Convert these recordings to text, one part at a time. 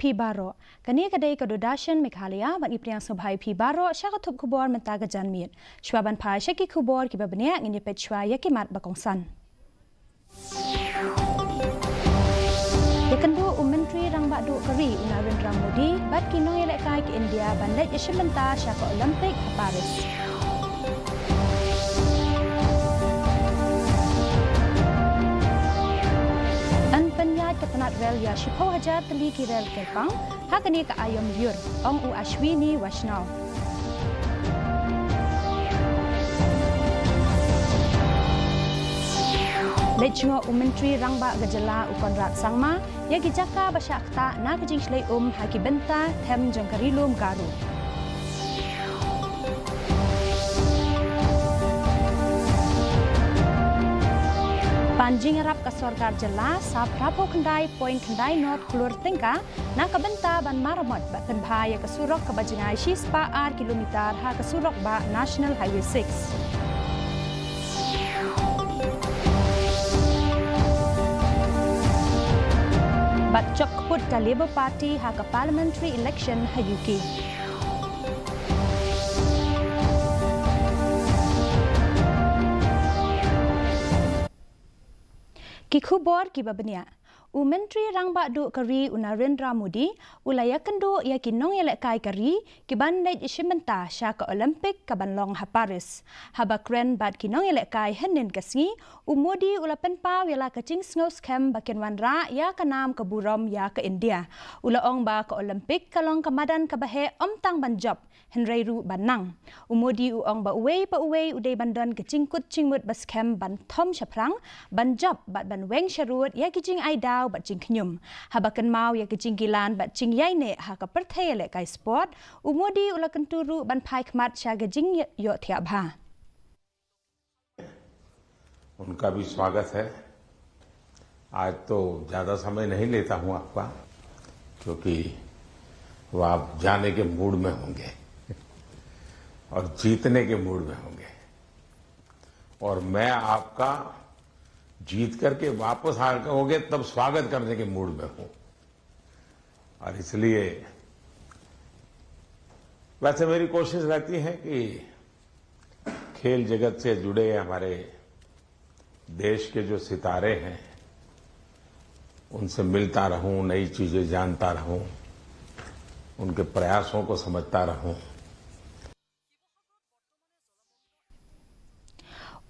P Baro, Kania Kadai Kadodashan, Meghalaya, but Ipriang Subhai P Baro, Shakatup Kubor, Mentaga Janmir, Schwaban Pa, Shaki Kubor, Kibabania, and Yepechwa, Yakimat Bakongsan. Yakandu Umentri Rangbadu Kari, Unarindra Modi, but Kino Elekai India, Banlet Yashimanta, Shaka Olympic, Paris. Ketanat rel ya Shipau Hajar Teli Kirel Kepang, Hakani Ka Ayom Yur, Ong U Ashwini Washnau. Lejungo Umentri Rangba Gajala Ukonrat Sangma, Yagi Jaka Basyakta Nakajing Shlei Haki Benta Tem Jangkarilum Garu. Panjing Arab Kasorgar Jala, Sa Prapo Kendai, Point Kendai North Klur Tingka, Nakabenta Ban Maramot, Bakan Bhaya Kasurok Kabajingai Shispa R kilometer Ha Kasurok Ba National Highway 6. Bat Chok Put Ka Labour Party Ha Ka Parliamentary Election Hayuki. Kikubor Kibabania. Umentri Rangba Du Kari Unarindra Modi, Ulayakandu Yakinong Yelekai Kari, Kiban Late Ishimenta, Shaka Olympic, Kabanlong Ha Paris. Habakren Bad Kinong Yelekai Henin Kasi, Umodi Ulapenpa Yala Kaching Snows Kem Bakinwanra, Ya Kanam Kaburom Ya Ka India. Ulaong Ba Ka Olympic, Kalong Kamadan Kabahe Omtang Banjob. Henry Ru Banang. Umodi uong ba uwe uday bandan kecingkut cingmut bas kem ban Tom Shaprang, ban job bat ban weng sharut ya kicing aidaw bat cing knyum. Habakan mau ya kicing gilan bat cing yaine ha ka perthai le kai sport. Umodi ulakan turu ban pai khmat sha gajing yo thiab ha. उनका भी स्वागत है। आज तो ज्यादा समय नहीं लेता हूं आपका, क्योंकि वो आप जाने के मूड में होंगे और जीतने के मूड में होंगे, और मैं आपका जीत करके वापस आओगे तब स्वागत करने के मूड में हूं। और इसलिए वैसे मेरी कोशिश रहती है कि खेल जगत से जुड़े हमारे देश के जो सितारे हैं उनसे मिलता रहूं, नई चीजें जानता रहूं, उनके प्रयासों को समझता रहूं।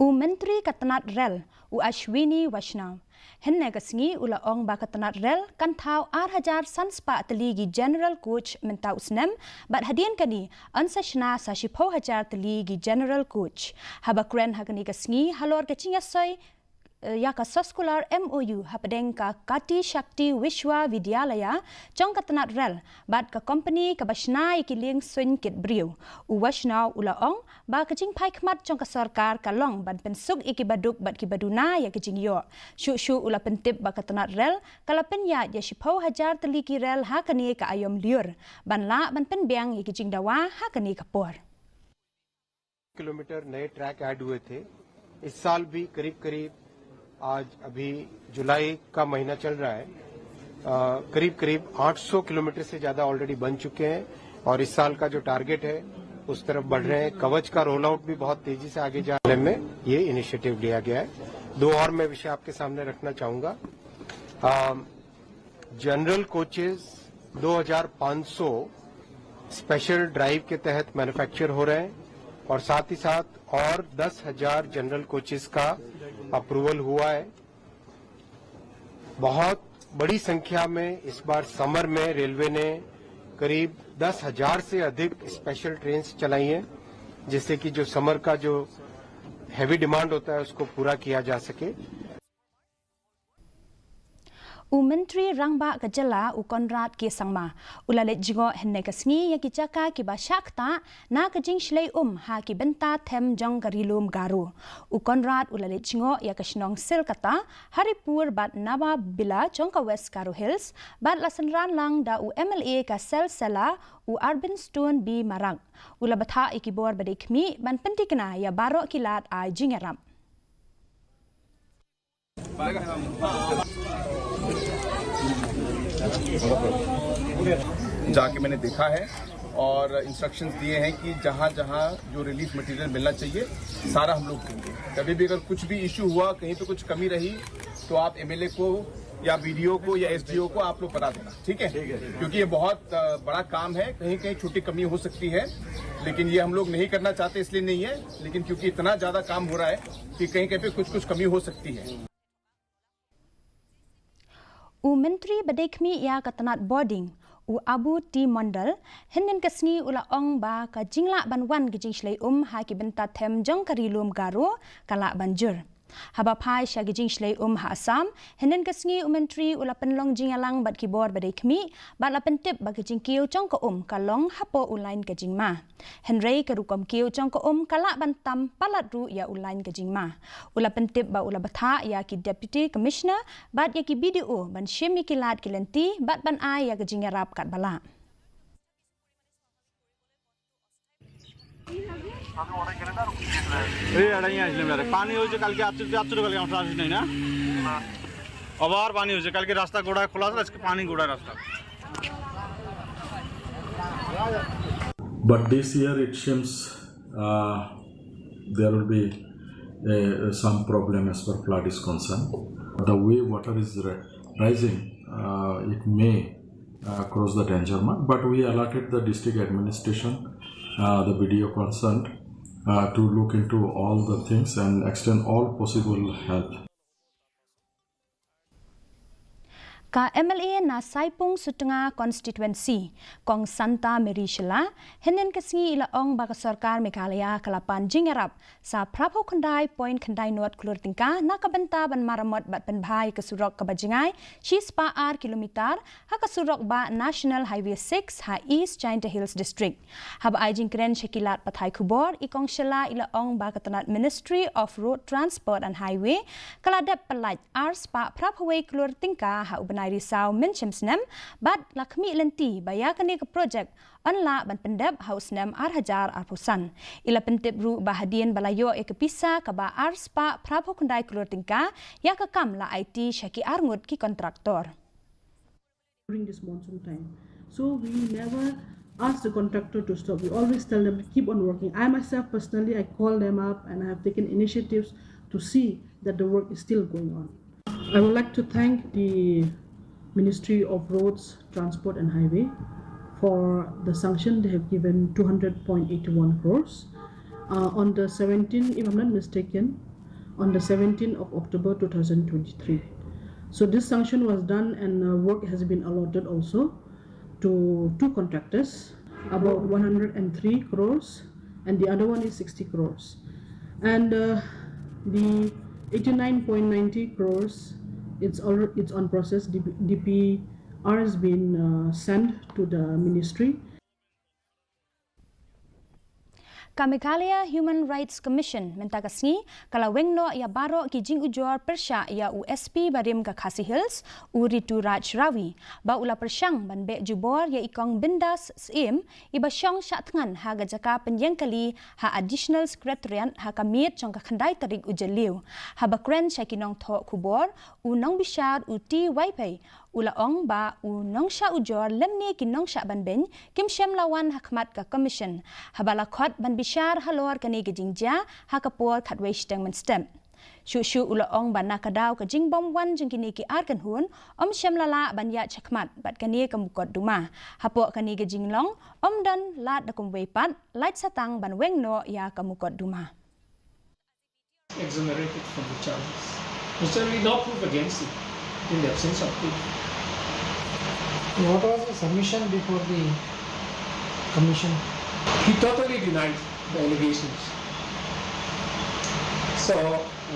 Menteri Ketanat Rel, Ashwini Washnau. Henne Kasngi Ula Ong Ba Ketanat Rel, Kantau Hajar Sanspa Teligi General Coach Mentau Snem, Bat Hadian Kani, Ansashna Sashipo Hajar Teligi General Coach. Habakren Hakani Kasngi, Halor Kachinga Soy, Yaka Soskular MOU Hapadeng ka Kati Shakti Wishwa Vidyalaya Chong Ketanat Rel Bat ka company ka Bashnai Kiling Swin Kit Briu Uwashnaw Ulaong Ba Kajing Pai Khmat Chong ka Sarkar Kalong Ban Pensuk Ikibaduk Bat Kibaduna Ya Kajing Yo Shu Ula Pentip Ba Ketanat Rel Kalapin Ya Yashipau Hajar Teliki Rel Hakani ka Ayom Liur Ban La Ban Penbiang Ya Kajing Dawa Hakani ka Por kilometre नए track add हुए थे। इस साल भी करीब आज अभी जुलाई का महीना चल रहा है, करीब 800 किलोमीटर से ज्यादा ऑलरेडी बन चुके हैं और इस साल का जो टारगेट है उस तरफ बढ़ रहे हैं। कवच का रोल आउट भी बहुत तेजी से आगे जाने में ये इनिशिएटिव लिया गया है। दो और मैं विषय आपके सामने रखना चाहूंगा। जनरल कोचेस 2500 स्पेशल ड्राइव के तहत मैन्युफैक्चर हो रहे हैं और साथ ही साथ और 10,000 जनरल कोचेस का अप्रूवल हुआ है। बहुत बड़ी संख्या में इस बार समर में रेलवे ने करीब 10,000 से अधिक स्पेशल ट्रेन चलाई हैं, जिससे कि जो समर का जो हैवी डिमांड होता है उसको पूरा किया जा सके। Menteri Rangba Gajala Ukonrat Ki Sangma Ulalet Jigo Henne Kasngi Yakijaka Ki Basyakta Na Kajing Shlei Ha Ki Benta Tem Jong Garilum Garu Ukonrat Ulalet Jigo Yakashnong Silkata Haripur Bat Nawa Bila Jongka West Garu Hills Bat Lasanran Lang Da U MLA Ka Sel Sela U Urban Stone B Marang Ulabatha Ikibor Badikmi Ban Pentikna Ya Barok Kilat Ai Jingeram जाके मैंने देखा है और इंस्ट्रक्शंस दिए हैं कि जहां जहां जो रिलीफ मटेरियल मिलना चाहिए सारा हम लोग देंगे। कभी भी अगर कुछ भी इश्यू हुआ, कहीं पे कुछ कमी रही, तो आप एमएलए को या बीडीओ को या एसडीओ को आप लोग बता देना, ठीक है? क्योंकि ये बहुत बड़ा काम है, कहीं कहीं छोटी कमी हो सकती है, लेकिन ये हम लोग नहीं करना चाहते इसलिए नहीं है, लेकिन क्योंकि इतना ज्यादा काम हो रहा है कि कहीं कहीं पे कुछ कमी हो सकती है। Menteri Badekmi ia katanat boarding Abu T Mondal henen kesni ula ong ba ka jingla banwan gijing shlei ha ki benta them jong karilum garo kala banjur. Haba pai sya gijing shlei ha Assam henen kesni Menteri ula penlong jingalang bat keyboard Badekmi bat la pentip ba gijing kiu jong ka kalong hapo ulain gijing ma. Henry kerukom kiu jong ka kala bantam palat ru ya ulain gijing ma. Ula pentip ba ula batha ya ki deputy commissioner bat ya ki BDO ban shemi kilat kilenti bat ban ai ya gijing yarap kat bala. पानी हो कल के कल के नहीं ना अब और पानी हो कल के रास्ता गोड़ा खुला था इसके पानी गोड़ा रास्ता but this year it seems there will be some problem as far flood is concerned. The way water is rising, it may cross the danger mark, but we alerted the district administration, the BDO concerned, to look into all the things and extend all possible help. Ka MLA na Saipung Sutengah constituency Kong Santa Merishela henen kesingi ila ong baka sarkar Meghalaya kalapan jingarap sa prapo kandai point kandai not klur tingka nakabenta ban maramot bat penbhai kesurok kabajingai shispa r kilometer ha kesurok ba National Highway 6 ha East Giant Hills District hab aijing kren shekilat pathai kubor ikong shela ila ong baka tanat Ministry of Road Transport and Highway kaladap pelait r spa prapaway klur tingka ha Risau mencem snem bad lakmi lenti bayakani ke projek anla ban pendep haus nem arhajar arpusan ila pentip ru bahadian balayo e kepisa ka ba arspa prapho kundai klur tingka ya ka kam la IT syaki arngut ki kontraktor during this monsoon time. So we never ask the contractor to stop. We always tell them to keep on working. I myself personally, I call them up and I have taken initiatives to see that the work is still going on. I would like to thank the Ministry of Roads, Transport and Highway for the sanction. They have given 200.81 crores. On the 17th, if I'm not mistaken, on the 17th of October 2023. So this sanction was done and work has been allotted also to two contractors, about 103 crores and the other one is 60 crores. And the 89.90 crores, it's on process. DPR has been sent to the ministry. Meghalaya Human Rights Commission minta kasni kala wengno ya baro ki jing ujor persya ya USP barim ka Khasi Hills uritu Raj Rawi ba ula persyang ban be jubor ya ikong bindas sim iba syong sya tengan ha gajaka penyeng kali ha additional secretariat ha kamit chong ka khandai tarik ujeliu ha bakren syakinong tho kubor unong bishar uti wifi ula ong ba unong sya ujor lemni kinong sya ban ben kim syam lawan hakmat ka commission ha balakot ban bishar halor kani gejingja ha kapor khatwei steng men stem shu ula ong ban nakadaw ka jing bom wan jing kini ki arkan hun syam lala ban ya chakmat bat kani kamukot duma hapo kani gejing long dan lat da kumwei pat light satang ban wengno ya kamukot duma exonerated from the charges. Mr. We no proof against it in the absence of proof. What was the submission before the commission? He totally denied the allegations. So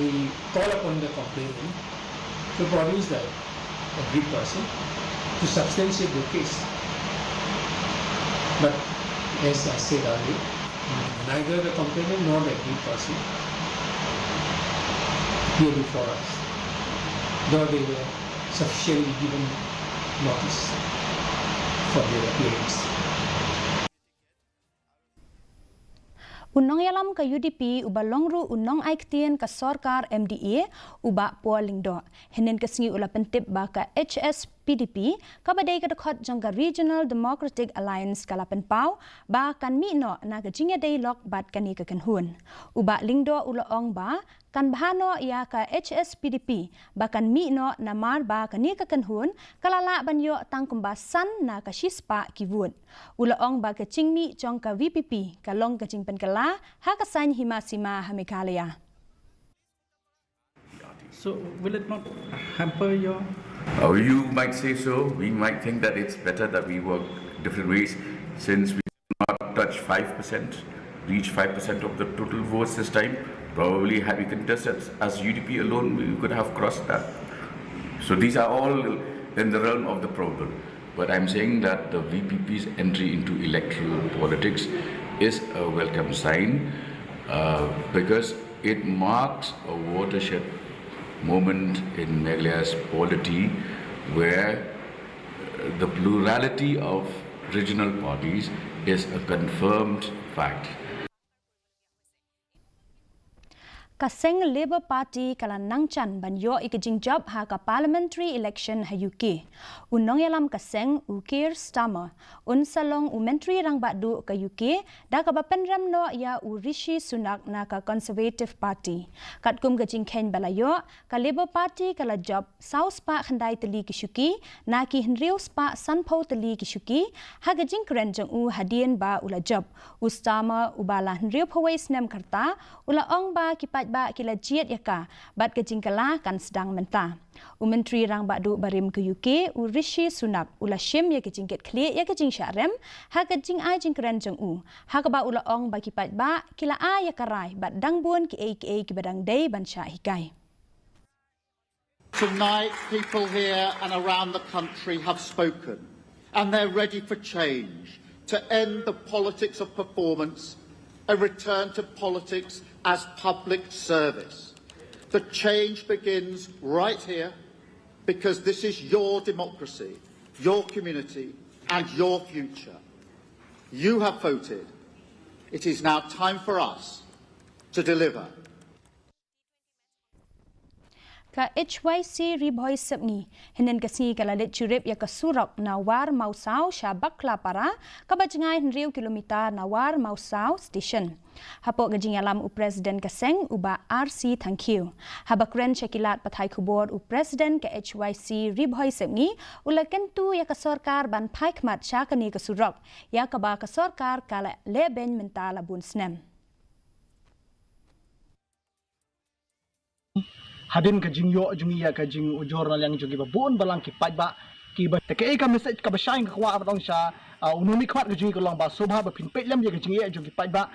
we call upon the complainant to produce the agreed person to substantiate the case. But as I said earlier, neither the complainant nor the agreed person appear before us, though they were sufficiently given notice for their appearance. Unong yalam ka UDP uba longru unong aiktien ka sorkar MDA uba polingdo henen kesingi ula pentip ba ka HS PDP kabadai kadakot jangka Regional Democratic Alliance kalapan pau ba kan mi no na kajingya day lok bat kani kakanhun. Uba lingdo ulaong ba kan bahano ya ka HSPDP bahkan mi no namar ba kani kakanhun kalala banyo tang kumbasan na kasispa kivun. Ulaong ba kacing mi jangka VPP kalong kacing penkala hakasan himasima Meghalaya. So will it not hamper your? You might say so. We might think that it's better that we work different ways, since we did not touch 5%, reach 5% of the total votes this time. Probably had we contested as UDP alone, we could have crossed that. So these are all in the realm of the probable. But I'm saying that the VPP's entry into electoral politics is a welcome sign because it marks a watershed moment in Meghalaya's polity where the plurality of regional parties is a confirmed fact. Kaseng Labour Party kala nangchan banyo ikajing job ha ka parliamentary election ha UK. Unong yalam kaseng Keir Starmer salong menteri rang badu ka UK da ka bapenram no ya Rishi Sunak na ka Conservative Party. Kat kum kajing ken balayo ka Labour Party kala job South pa khandai teli ki shuki na ki Henriu spa Sanpo teli ki shuki ha kajing kren jang hadien ba ula job. Starmer ubala Henriu phawai snem karta ula ong ba ki ba kila jiat yaka bat kejingkala kan sedang mentah. Menteri rang badu barim ke UK Rishi Sunak ula shim ya kejingket kli ya kejing syarem ha kejing ai jingkren jeng ha ka ba ula ong ba kipat ba kila a ya karai bat dangbun ki badang day bansha hikai. Tonight people here and around the country have spoken and they're ready for change, to end the politics of performance, a return to politics as public service. The change begins right here because this is your democracy, your community and your future. You have voted. It is now time for us to deliver. Ka HYC riboy sabni hinen kasi kalalit churip ya kasurok na war mausau shabak para kabajangai henriu kilometer na war mausau station. Hapo gajing alam Presiden kaseng uba RC thank you. Habakren syakilat patai kubor Presiden ke HYC riboy sabni ulaken tu ya kasorkar ban paikmat syakani kasurok ya kaba kasorkar kala leben mentala bun snem. Hadin ka jingyo jungiya ka jing ujornal yang jugi ba buon balang ki pajba ki ba te ka message ka ba shaing ka wa batong sha unumi khwat ka jungi ko long ba sobha ba pin petlem ye ka jingiya jugi pajba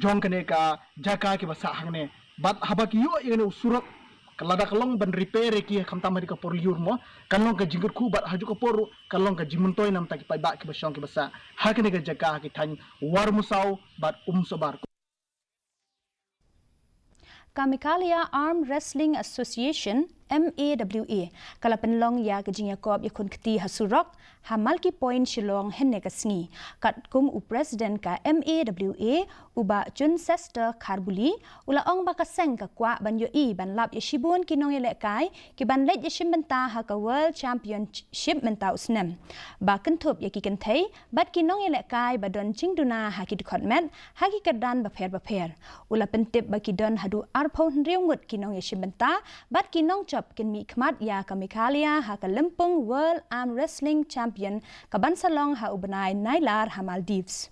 jong kane ka jaka ki ba sa hangne bat haba ki yo ye usurok kalada kalong ban repair ki khamta mari ka por liur mo kalong ka jingut ku bat haju ka por kalong ka jimuntoy nam ta ki pajba ki ba shong ki ba sa hakne ka jaka ki than war musau bat sobar. Meghalaya Arm Wrestling Association MAWA kala penlong ya kejing yakob yakun keti hasurok hamal ki point shilong henne kasngi kat kum Presiden ka MAWA uba Jun Sester Kharbuli ula ong bakaseng ka kwa ban yo ban lap yashibun kinong yelekai ki ban let yashim benta ha ka World Championship menta usnem ba kentup yaki kentai bat kinong yelekai badon jingduna ha ki dikotmet ha ki kadan baper ula pentip baki don hadu arpon riungut kinong yashim benta bat kinong job kin mi khmat ya ka Meghalaya ha ka lempung World Arm Wrestling Champion ka bansalong ha ubanai nailar ha Maldives.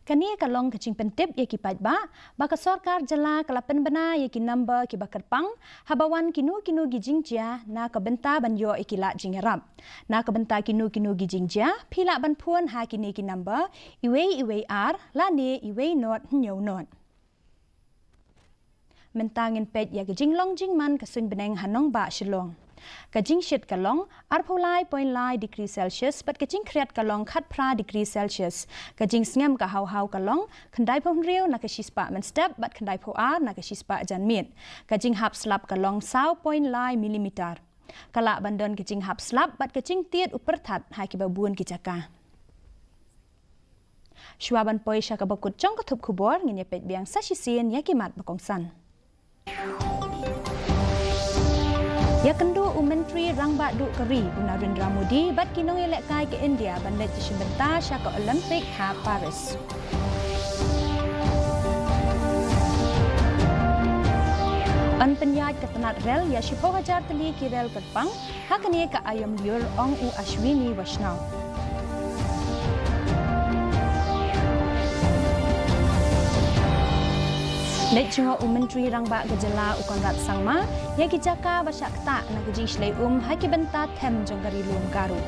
Kani kalong kacing pentip ya ki pajba baka sorkar jala kalapen bana ya ki number ki bakar pang habawan kinu gijing jia na ka benta banyo ikila jingarap na ka benta kinu gijing jia phila ban phuan ha kini ki number iwe r la ne iwe not nyo not mentangin pet ya gijing long jing man ka sun beneng hanong ba shilong kajing shit kalong arpolai point lai degree Celsius but kajing kreat kalong khat pra degree Celsius kajing sngam ka hau kalong khandai phom riu na ka shispa man step but khandai pho ar na ka shispa jan mit kajing hap slap kalong 20 point lai millimeter Kalak bandon kecing hap slap bat kecing tiet upertat hai ki babuan ki jaka. Shwaban poi syaka bakut jong ketup kubor nginya pet biang sasisien yakimat bakongsan. Ya kendo Menteri Rangbat Duk Keri Narendra Modi bat kinong elek kai ke India bandar sebentar syaka Olimpik ha Paris. An penyat ketenat rel ya 10,000 teli ki rel Kerpang hakani ka ayam liur ong u Ashwini Vaishnav. Nek cungo Menteri Rangbat Gejala Ukonrat Sangma yang kijaka basyak tak nak keji shlei haki benta tem jonggari lum garu.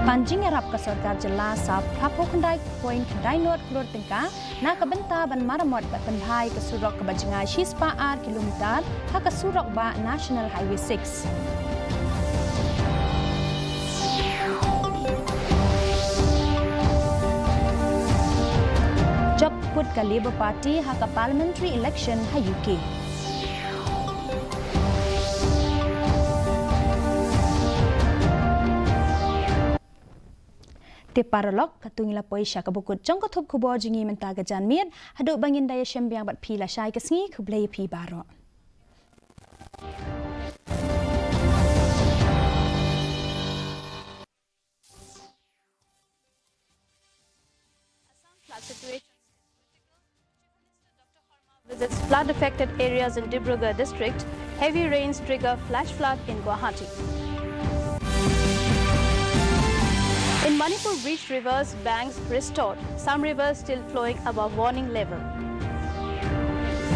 Panjing Arab ke Sarkar Jela sa Prapo Kendai Point Kendai Not Klur Tingka nak kebenta ban maramot bat pendai ke surok ke bajengai Shispa R kilometer hak ke surok ba National Highway 6. Job put ke Labour Party hak ke parliamentary election ha UK. Te paralog katungila poisha ka bukut jong ketup kubor jingi mentaga janmir haduk bangin daya syembiang bat pila syai kesngi kublai pi baro. Visits flood-affected areas in Dibrugarh district. Heavy rains trigger flash flood in Guwahati. In Manipur, breached rivers banks restored. Some rivers still flowing above warning level.